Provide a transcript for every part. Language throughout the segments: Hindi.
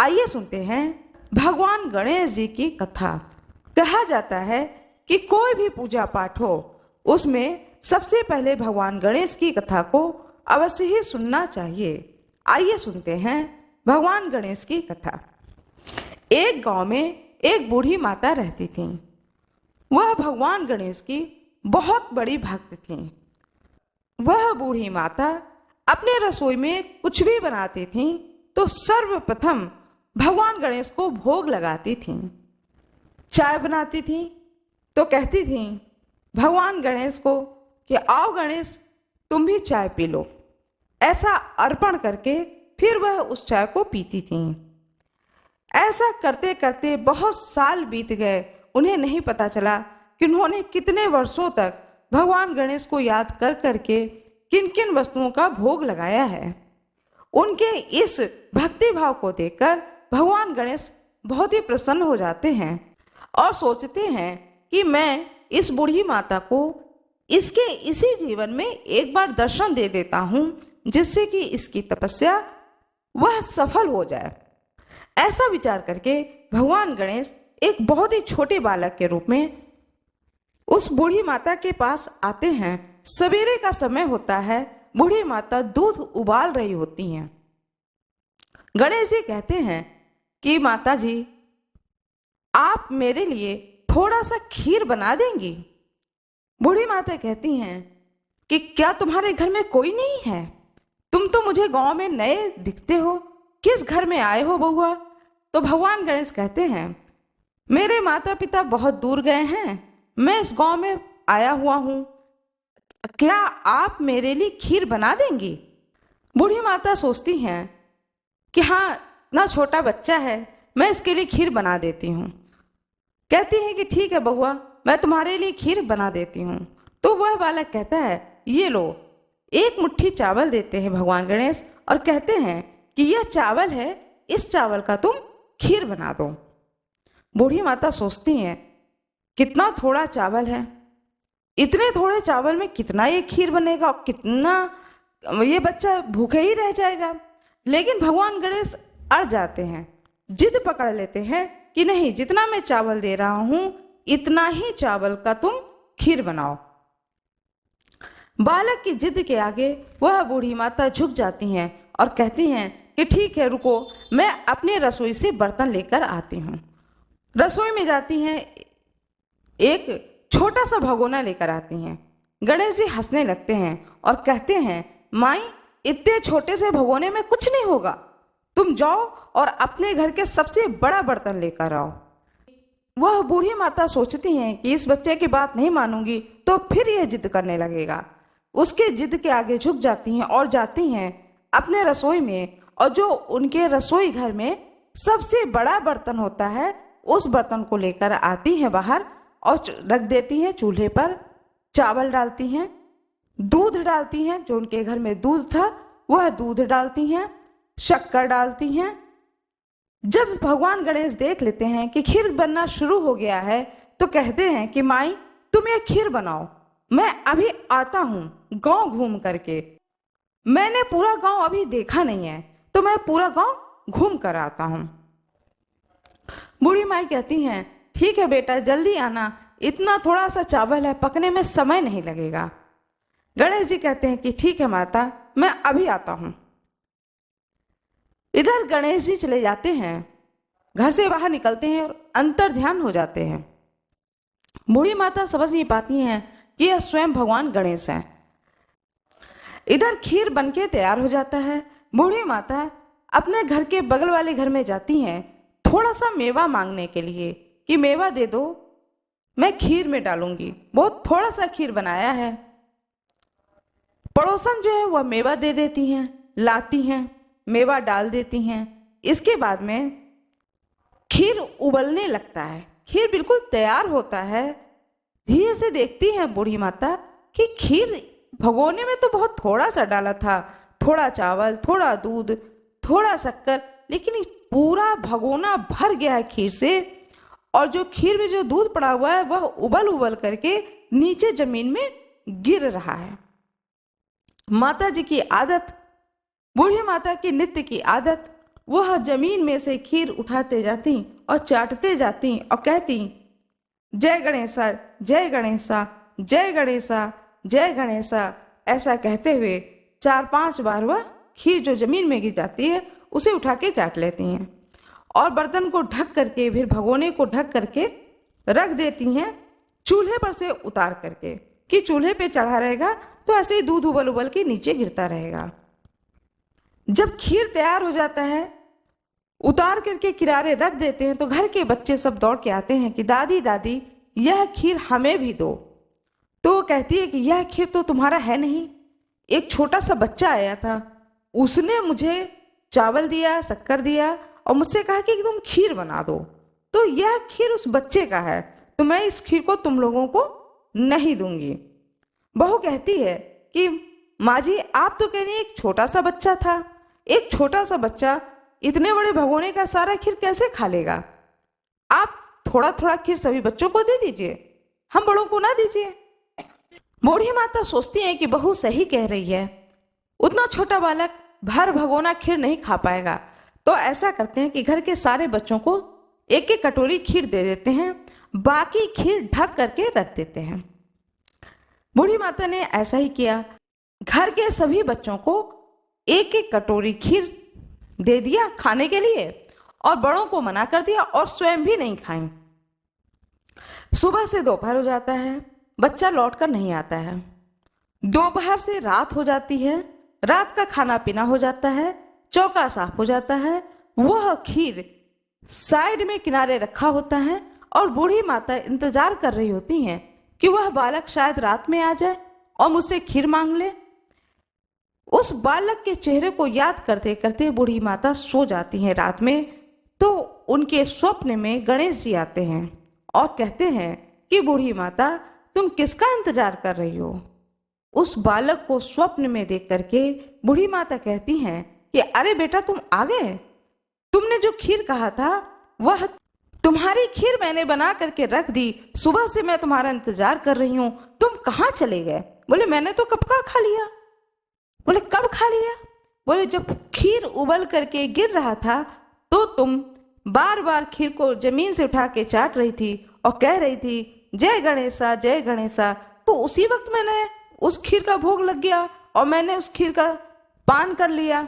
आइए सुनते हैं भगवान गणेश जी की कथा। कहा जाता है कि कोई भी पूजा पाठ हो उसमें सबसे पहले भगवान गणेश की कथा को अवश्य ही सुनना चाहिए। आइए सुनते हैं भगवान गणेश की कथा। एक गांव में एक बूढ़ी माता रहती थी। वह भगवान गणेश की बहुत बड़ी भक्त थी। वह बूढ़ी माता अपने रसोई में कुछ भी बनाती थी तो सर्वप्रथम भगवान गणेश को भोग लगाती थी। चाय बनाती थी तो कहती थी भगवान गणेश को कि आओ गणेश तुम भी चाय पी लो। ऐसा अर्पण करके फिर वह उस चाय को पीती थी। ऐसा करते करते बहुत साल बीत गए। उन्हें नहीं पता चला कि उन्होंने कितने वर्षों तक भगवान गणेश को याद कर करके किन किन वस्तुओं का भोग लगाया है। उनके इस भक्ति भाव को देखकर भगवान गणेश बहुत ही प्रसन्न हो जाते हैं और सोचते हैं कि मैं इस बूढ़ी माता को इसके इसी जीवन में एक बार दर्शन दे देता हूँ जिससे कि इसकी तपस्या वह सफल हो जाए। ऐसा विचार करके भगवान गणेश एक बहुत ही छोटे बालक के रूप में उस बूढ़ी माता के पास आते हैं। सवेरे का समय होता है। बूढ़ी माता दूध उबाल रही होती हैं। गणेश जी कहते हैं कि माता जी आप मेरे लिए थोड़ा सा खीर बना देंगी। बूढ़ी माता कहती हैं कि क्या तुम्हारे घर में कोई नहीं है? तुम तो मुझे गांव में नए दिखते हो, किस घर में आए हो बहुआ? तो भगवान गणेश कहते हैं मेरे माता पिता बहुत दूर गए हैं, मैं इस गांव में आया हुआ हूँ, क्या आप मेरे लिए खीर बना देंगी? बूढ़ी माता सोचती हैं कि हाँ इतना छोटा बच्चा है, मैं इसके लिए खीर बना देती हूँ। कहती है कि ठीक है बहुआ, मैं तुम्हारे लिए खीर बना देती हूँ। तो वह बालक कहता है ये लो। एक मुट्ठी चावल देते हैं भगवान गणेश और कहते हैं कि यह चावल है, इस चावल का तुम खीर बना दो। बूढ़ी माता सोचती हैं कितना थोड़ा चावल है, इतने थोड़े चावल में कितना ये खीर बनेगा और कितना ये बच्चा भूखे ही रह जाएगा। लेकिन भगवान गणेश अड़ जाते हैं, जिद पकड़ लेते हैं कि नहीं, जितना मैं चावल दे रहा हूं इतना ही चावल का तुम खीर बनाओ। बालक की जिद के आगे वह बूढ़ी माता झुक जाती हैं और कहती हैं कि ठीक है रुको, मैं अपनी रसोई से बर्तन लेकर आती हूँ। रसोई में जाती हैं, एक छोटा सा भगोना लेकर आती हैं। गणेश जी हंसने लगते हैं और कहते हैं माई इतने छोटे से भगोने में कुछ नहीं होगा, तुम जाओ और अपने घर के सबसे बड़ा बर्तन लेकर आओ। वह बूढ़ी माता सोचती हैं कि इस बच्चे की बात नहीं मानूंगी तो फिर यह जिद करने लगेगा। उसके जिद के आगे झुक जाती हैं और जाती हैं अपने रसोई में, और जो उनके रसोई घर में सबसे बड़ा बर्तन होता है उस बर्तन को लेकर आती हैं बाहर और रख देती हैं चूल्हे पर। चावल डालती हैं, दूध डालती हैं, जो उनके घर में दूध था वह दूध डालती हैं, शक्कर डालती हैं। जब भगवान गणेश देख लेते हैं कि खीर बनना शुरू हो गया है तो कहते हैं कि माई तुम ये खीर बनाओ, मैं अभी आता हूँ गांव घूम करके, मैंने पूरा गांव अभी देखा नहीं है तो मैं पूरा गांव घूम कर आता हूँ। बूढ़ी माई कहती हैं ठीक है बेटा जल्दी आना, इतना थोड़ा सा चावल है, पकने में समय नहीं लगेगा। गणेश जी कहते हैं कि ठीक है माता, मैं अभी आता हूँ। इधर गणेश जी चले जाते हैं, घर से बाहर निकलते हैं और अंतर ध्यान हो जाते हैं। बूढ़ी माता समझ नहीं पाती हैं कि यह स्वयं भगवान गणेश हैं। इधर खीर बनके तैयार हो जाता है। बूढ़ी माता अपने घर के बगल वाले घर में जाती हैं थोड़ा सा मेवा मांगने के लिए कि मेवा दे दो, मैं खीर में डालूंगी, बहुत थोड़ा सा खीर बनाया है। पड़ोसन जो है वह मेवा दे देती हैं, लाती हैं, मेवा डाल देती हैं। इसके बाद में खीर उबलने लगता है, खीर बिल्कुल तैयार होता है। धीरे से देखती है बूढ़ी माता कि खीर भगोने में तो बहुत थोड़ा सा डाला था, थोड़ा चावल, थोड़ा दूध, थोड़ा शक्कर, लेकिन पूरा भगोना भर गया है खीर से। और जो खीर में जो दूध पड़ा हुआ है वह उबल उबल करके नीचे जमीन में गिर रहा है। माता जी की आदत, बूढ़ी माता की नित्य की आदत, वह जमीन में से खीर उठाते जाती और चाटते जाती और कहती, जय गणेशा, जय गणेशा, जय गणेशा, जय गणेशा। ऐसा कहते हुए 4-5 बार वह खीर जो जमीन में गिर जाती है उसे उठा के चाट लेती हैं और बर्तन को ढक करके, फिर भगोने को ढक करके रख देती हैं चूल्हे पर से उतार करके, कि चूल्हे पे चढ़ा रहेगा तो ऐसे ही दूध उबल उबल के नीचे गिरता रहेगा। जब खीर तैयार हो जाता है, उतार करके किनारे रख देते हैं, तो घर के बच्चे सब दौड़ के आते हैं कि दादी दादी यह खीर हमें भी दो। तो वो कहती है कि यह खीर तो तुम्हारा है नहीं, एक छोटा सा बच्चा आया था, उसने मुझे चावल दिया, शक्कर दिया और मुझसे कहा कि तुम खीर बना दो, तो यह खीर उस बच्चे का है, तो मैं इस खीर को तुम लोगों को नहीं दूंगी। बहू कहती है कि माँ जी, आप तो कह रही हैं एक छोटा सा बच्चा था, एक छोटा सा बच्चा इतने बड़े भगोने का सारा खीर कैसे खा लेगा? आप थोड़ा थोड़ा खीर सभी बच्चों को दे दीजिए, हम बड़ों को ना दीजिए। बूढ़ी माता सोचती है कि बहू सही कह रही है, उतना छोटा बालक भर भगोना खीर नहीं खा पाएगा। तो ऐसा करते हैं कि घर के सारे बच्चों को एक एक कटोरी खीर दे देते हैं, बाकी खीर ढक करके रख देते हैं। बूढ़ी माता ने ऐसा ही किया, घर के सभी बच्चों को एक एक कटोरी खीर दे दिया खाने के लिए और बड़ों को मना कर दिया और स्वयं भी नहीं खाई। सुबह से दोपहर हो जाता है, बच्चा लौटकर नहीं आता है। दोपहर से रात हो जाती है, रात का खाना पीना हो जाता है, चौका साफ हो जाता है, वह खीर साइड में किनारे रखा होता है और बूढ़ी माता इंतजार कर रही होती हैं कि वह बालक शायद रात में आ जाए और मुझसे खीर मांग ले। उस बालक के चेहरे को याद करते करते बूढ़ी माता सो जाती हैं रात में। तो उनके स्वप्न में गणेश जी आते हैं और कहते हैं कि बूढ़ी माता, तुम किसका इंतजार कर रही हो? उस बालक को स्वप्न में देख करके बूढ़ी माता कहती हैं कि अरे बेटा, तुम आ गए, तुमने जो खीर कहा था वह तुम्हारी खीर मैंने बना करके रख दी, सुबह से मैं तुम्हारा इंतजार कर रही हूँ, तुम कहाँ चले गए? बोले मैंने तो कब का खा लिया। बोले कब खा लिया? बोले जब खीर उबल करके गिर रहा था तो तुम बार बार खीर को जमीन से उठा के चाट रही थी और कह रही थी जय गणेशा, जय गणेशा। तो उसी वक्त मैंने उस खीर का भोग लग गया और मैंने उस खीर का पान कर लिया।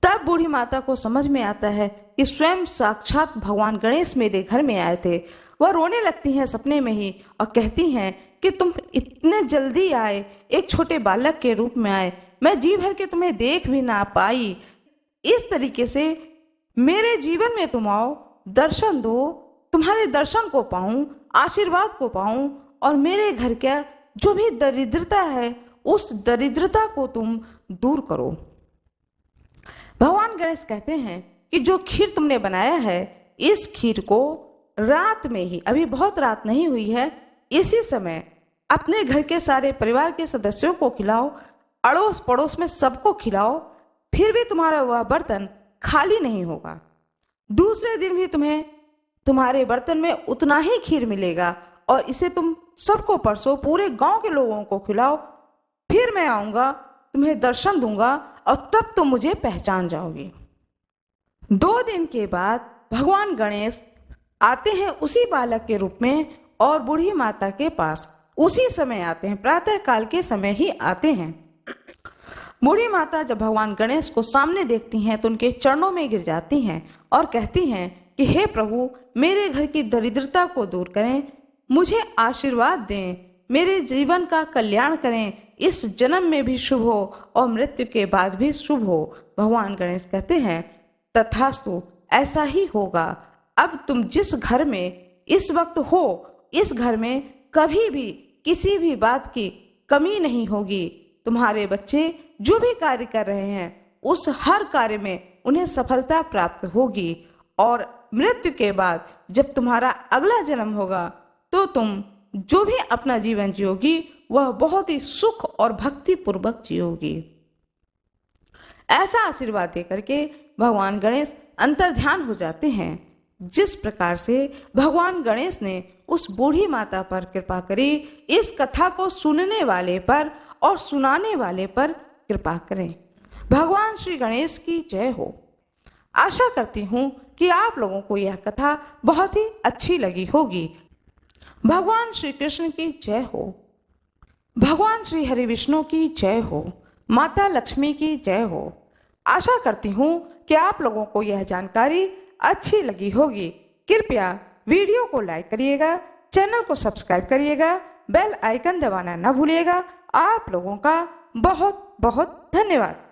तब बूढ़ी माता को समझ में आता है कि स्वयं साक्षात भगवान गणेश मेरे घर में आए थे। वह रोने लगती हैं सपने में ही और कहती हैं कि तुम इतने जल्दी आए, एक छोटे बालक के रूप में आए, मैं जी भर के तुम्हें देख भी ना पाई। इस तरीके से मेरे जीवन में तुम आओ, दर्शन दो, तुम्हारे दर्शन को पाऊं, आशीर्वाद को पाऊं और मेरे घर का जो भी दरिद्रता है उस दरिद्रता को तुम दूर करो। भगवान गणेश कहते हैं कि जो खीर तुमने बनाया है, इस खीर को रात में ही, अभी बहुत रात नहीं हुई है, इसी समय अपने घर के सारे परिवार के सदस्यों को खिलाओ, अड़ोस पड़ोस में सबको खिलाओ, फिर भी तुम्हारा वह बर्तन खाली नहीं होगा। दूसरे दिन भी तुम्हें तुम्हारे बर्तन में उतना ही खीर मिलेगा और इसे तुम सबको परसो, पूरे गांव के लोगों को खिलाओ, फिर मैं आऊँगा, तुम्हें दर्शन दूंगा और तब तुम मुझे पहचान जाओगी। 2 दिन के बाद भगवान गणेश आते हैं उसी बालक के रूप में और बूढ़ी माता के पास उसी समय आते हैं, प्रातः काल के समय ही आते हैं। बूढ़ी माता जब भगवान गणेश को सामने देखती हैं तो उनके चरणों में गिर जाती हैं और कहती हैं कि हे प्रभु, मेरे घर की दरिद्रता को दूर करें, मुझे आशीर्वाद दें, मेरे जीवन का कल्याण करें, इस जन्म में भी शुभ हो और मृत्यु के बाद भी शुभ हो। भगवान गणेश कहते हैं तथास्तु, ऐसा ही होगा। अब तुम जिस घर में इस वक्त हो, इस घर में कभी भी किसी भी बात की कमी नहीं होगी। तुम्हारे बच्चे जो भी कार्य कर रहे हैं उस हर कार्य में उन्हें सफलता प्राप्त होगी और मृत्यु के बाद जब तुम्हारा अगला जन्म होगा तो तुम जो भी अपना जीवन जियोगी वह बहुत ही सुख और भक्ति पूर्वक जियोगी। ऐसा आशीर्वाद दे करके भगवान गणेश अंतर्ध्यान हो जाते हैं। जिस प्रकार से भगवान गणेश ने उस बूढ़ी माता पर कृपा करी, इस कथा को सुनने वाले पर और सुनाने वाले पर कृपा करें। भगवान श्री गणेश की जय हो। आशा करती हूँ कि आप लोगों को यह कथा बहुत ही अच्छी लगी होगी। भगवान श्री कृष्ण की जय हो। भगवान श्री हरि विष्णु की जय हो। माता लक्ष्मी की जय हो। आशा करती हूँ कि आप लोगों को यह जानकारी अच्छी लगी होगी। कृपया वीडियो को लाइक करिएगा, चैनल को सब्सक्राइब करिएगा, बेल आइकन दबाना न भूलिएगा। आप लोगों का बहुत बहुत धन्यवाद।